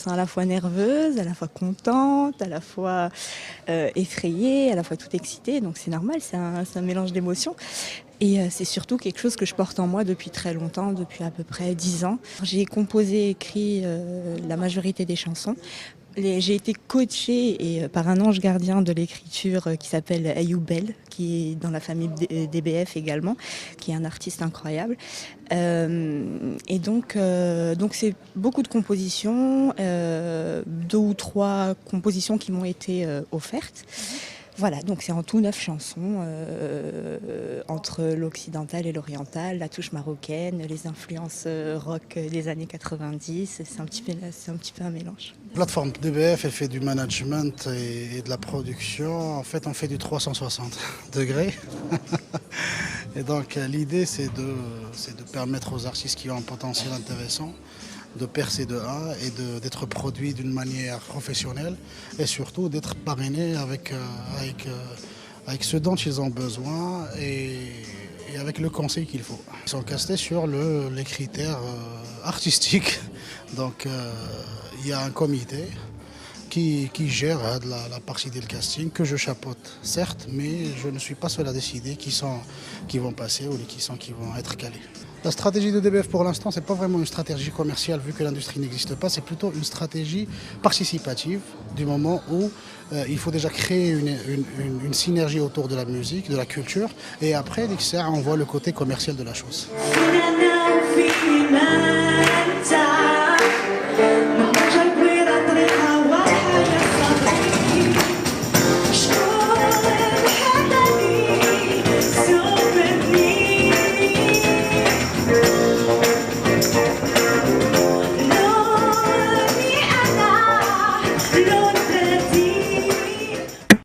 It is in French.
sens à la fois nerveuse, à la fois contente, à la fois effrayée, à la fois tout excitée. Donc c'est normal, c'est un mélange d'émotions. Et c'est surtout quelque chose que je porte en moi depuis très longtemps, depuis à peu près 10 ans. J'ai composé et écrit la majorité des chansons. J'ai été coachée par un ange gardien de l'écriture qui s'appelle Ayoub Bel, qui est dans la famille DBF également, qui est un artiste incroyable. Donc c'est beaucoup de compositions, 2 ou 3 compositions qui m'ont été offertes. Voilà, donc c'est en tout 9 chansons, entre l'occidental et l'oriental, la touche marocaine, les influences rock des années 90, c'est un petit peu un mélange. La plateforme DBF, elle fait du management et de la production. En fait, on fait du 360 degrés. Et donc l'idée, c'est de permettre aux artistes qui ont un potentiel intéressant de percer de A et d'être produits d'une manière professionnelle et surtout d'être parrainés avec ce dont ils ont besoin et avec le conseil qu'il faut. Ils sont castés sur les critères artistiques. Donc il y a un comité qui gère la partie du casting, que je chapeaute, certes, mais je ne suis pas seul à décider qui vont passer ou qui vont être calés. La stratégie de DBF pour l'instant, ce n'est pas vraiment une stratégie commerciale vu que l'industrie n'existe pas, c'est plutôt une stratégie participative du moment où il faut déjà créer une synergie autour de la musique, de la culture, et après, on voit le côté commercial de la chose.